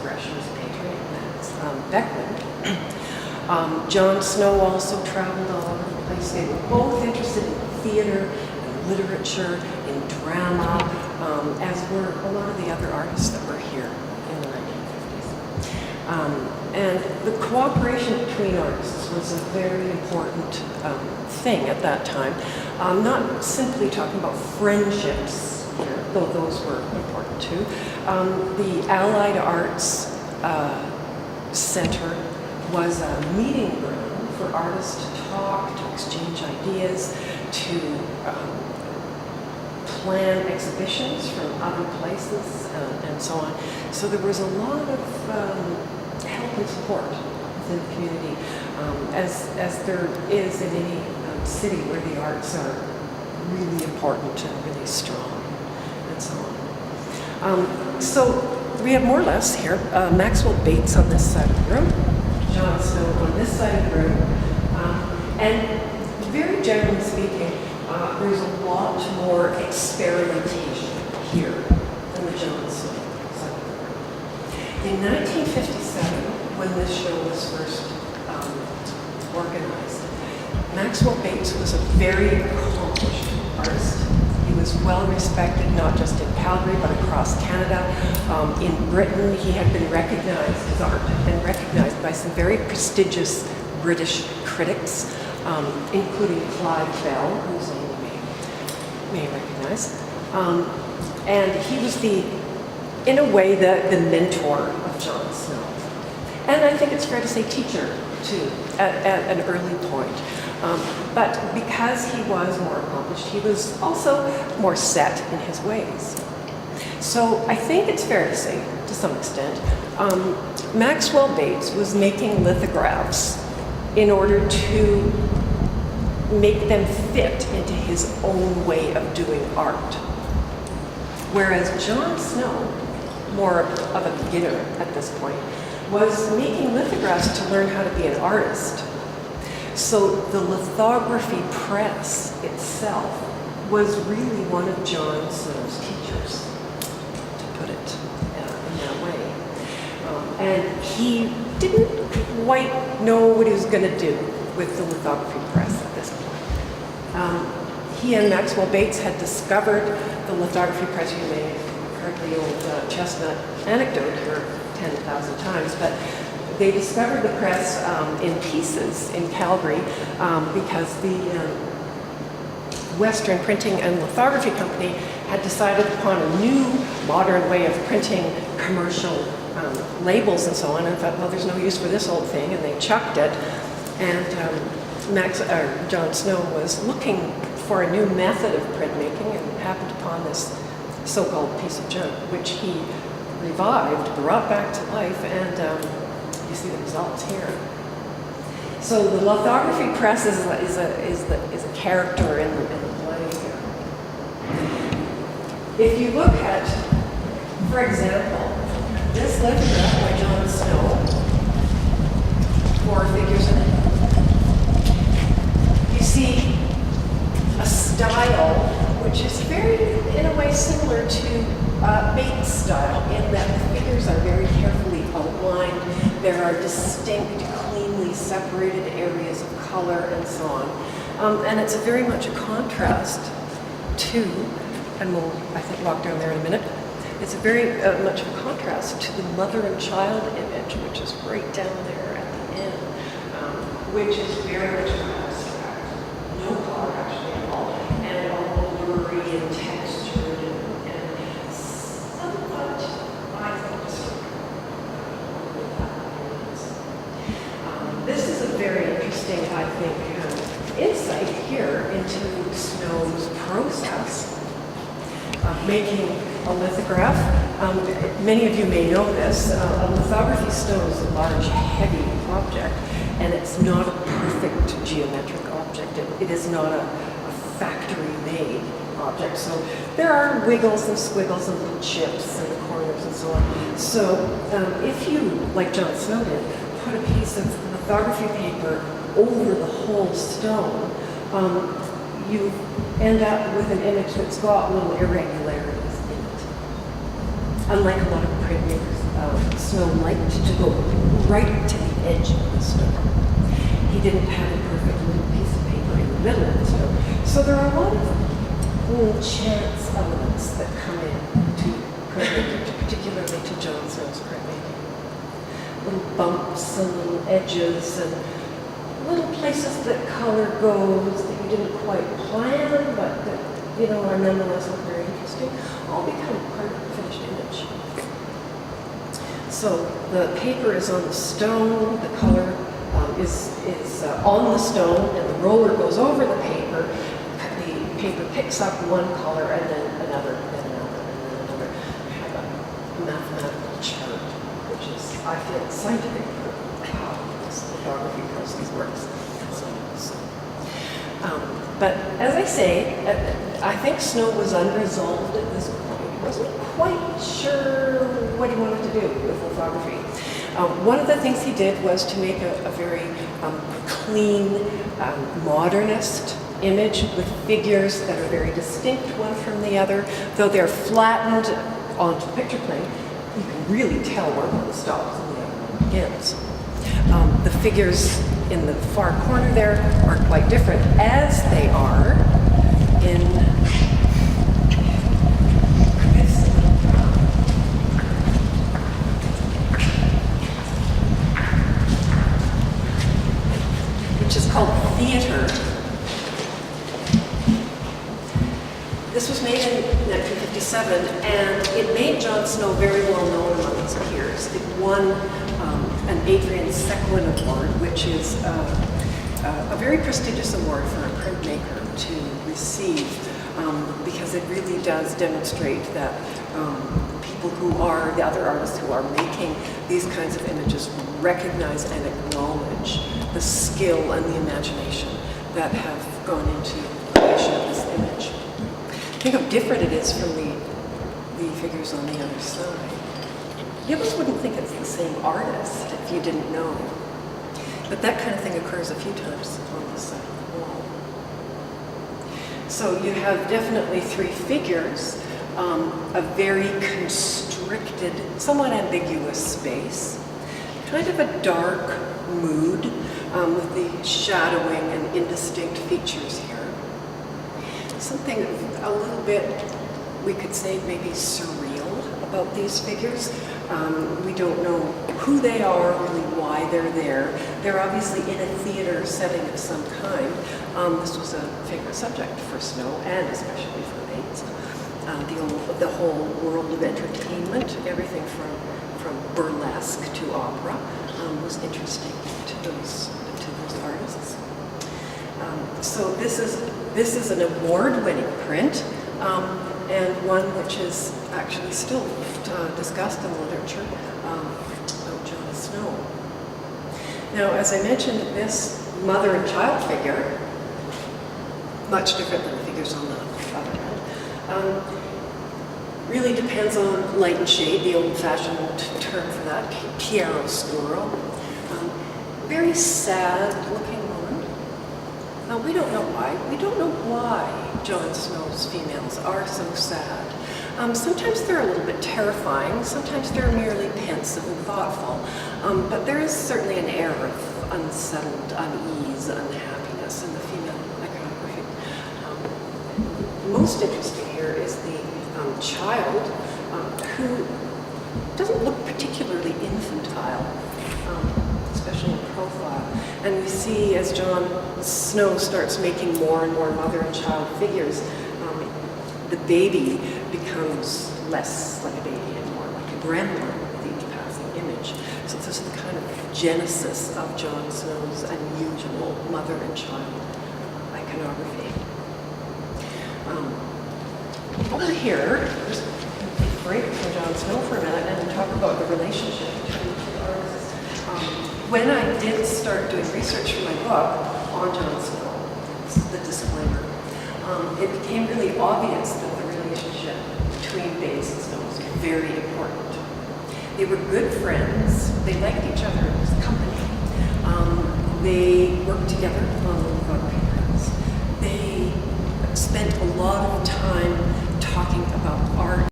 Expressionist painter named Max Beckman. John Snow also traveled all over the place. They were both interested in theater, in literature, in drama, as were a lot of the other artists that were here in the 1950s. And the cooperation between artists was a very important thing at that time. Not simply talking about friendships, though those were important too. The Allied Arts Center was a meeting ground for artists to talk, to exchange ideas, to plan exhibitions from other places, and so on. So there was a lot of help and support within the community, as there is in any city where the arts are really important and really strong, and so on. So we have more or less here Maxwell Bates on this side of the room, John Snow on this side of the room, and very generally speaking, there's a lot more experimentation here than the John Snow side of the room. In 1957, when this show was first organized, Maxwell Bates was a very accomplished artist. He was well respected, not just in Calgary, but across Canada. In Britain, he had been recognized, his art had been recognized by some very prestigious British critics, including Clive Bell, whose name you may recognize. And he was in a way, the mentor of John Snow. And I think it's fair to say teacher, too, at an early point. But because he was more accomplished, he was also more set in his ways. So I think it's fair to say, to some extent, Maxwell Bates was making lithographs in order to make them fit into his own way of doing art. Whereas John Snow, more of a beginner at this point, was making lithographs to learn how to be an artist. So the lithography press itself was really one of John Snow's teachers, to put it in that way. And he didn't quite know what he was going to do with the lithography press at this point. He and Maxwell Bates had discovered the lithography press. You may have heard the old chestnut anecdote here 10,000 times, but they discovered the press in pieces in Calgary because the Western Printing and Lithography Company had decided upon a new modern way of printing commercial labels and so on, and thought, well, there's no use for this old thing, and they chucked it. And John Snow was looking for a new method of printmaking and happened upon this so-called piece of junk, which he revived, brought back to life, and you see the results here. So the lithography press is a character in the play here. If you look at, for example, this lithograph by John Snow, 4 figures in it, you see a style which is very, in a way, similar to Bates' style, in that the figures are very carefully outlined. There are distinct, cleanly separated areas of color and so on. And it's very much a contrast to, and we'll, I think, walk down there in a minute, it's a very much of a contrast to the mother and child image, which is right down there at the end, which is very much abstract. No color, actually, at all, and all blurry and textured and somewhat, I think, this is a very interesting, I think, insight here into Snow's process of making a lithograph. Many of you may know this. A lithography stone is a large, heavy object, and it's not a perfect geometric object. It is not a factory-made object. So there are wiggles and squiggles and little chips in the corners and so on. So if you, like John Snow did, put a piece of lithography paper over the whole stone, you end up with an image that's got little irregularities in it. Unlike a lot of printmakers' Snow liked to go right to the edge of the snow. He didn't have a perfect little piece of paper in the middle of the snow. So there are a lot of chance elements that come in to printmaking, particularly to John Snow's printmaking. Little bumps and little edges and little places that color goes that you didn't quite plan, but that, are nonetheless look very interesting, all become part of the finished image. So the paper is on the stone, the color is on the stone, and the roller goes over the paper. The paper picks up one color, and then another, and another, and then another. I have a mathematical chart, which is, I feel, scientific proof of how this lithography process works. But as I say, I think Snow was unresolved at this point. He wasn't quite sure what he wanted to do with lithography. One of the things he did was to make a very clean, modernist image with figures that are very distinct one from the other. Though they're flattened onto the picture plane, you can really tell where one stops and the other one begins. The figures in the far corner there are quite different, as they are in this, which is called Theater. This was made in 1957, and it made John Snow very well known among his peers. It won an Adrian Seckwin Award, which is a very prestigious award for a printmaker to receive, because it really does demonstrate that people who are, the other artists who are making these kinds of images recognize and acknowledge the skill and the imagination that have gone into the creation of this image. Think how different it is from the figures on the other side. You almost wouldn't think it's the same artist if you didn't know. But that kind of thing occurs a few times on this side of the wall. So you have definitely three figures, a very constricted, somewhat ambiguous space, kind of a dark mood with the shadowing and indistinct features here. Something a little bit, we could say, maybe surreal about these figures. We don't know who they are, really why they're there. They're obviously in a theater setting of some kind. This was a favorite subject for Snow, and especially for Bates. The whole world of entertainment, everything from burlesque to opera, was interesting to those artists. So this is an award-winning print. And one which is actually still discussed in the literature about John Snow. Now, as I mentioned, this mother and child figure, much different than the figures on the other end, really depends on light and shade, the old-fashioned term for that, chiaroscuro. Very sad-looking woman. We don't know why. We don't know why John Snow's females are so sad. Sometimes they're a little bit terrifying, sometimes they're merely pensive and thoughtful, but there is certainly an air of unsettled unease, unhappiness in the female iconography. Most interesting here is the child who doesn't look particularly infantile, especially in profile. And we see as John Snow starts making more and more mother and child figures, the baby becomes less like a baby and more like a gremlin with each passing image. So this is the kind of genesis of John Snow's unusual mother and child iconography. Over here, just break from John Snow for a minute and talk about the relationship between the two artists. When I did start doing research for my book on John Snow, this is the disclaimer, it became really obvious that the relationship between Bates and Snow was very important. They were good friends. They liked each other as company. They worked together on the lithography prints. They spent a lot of time talking about art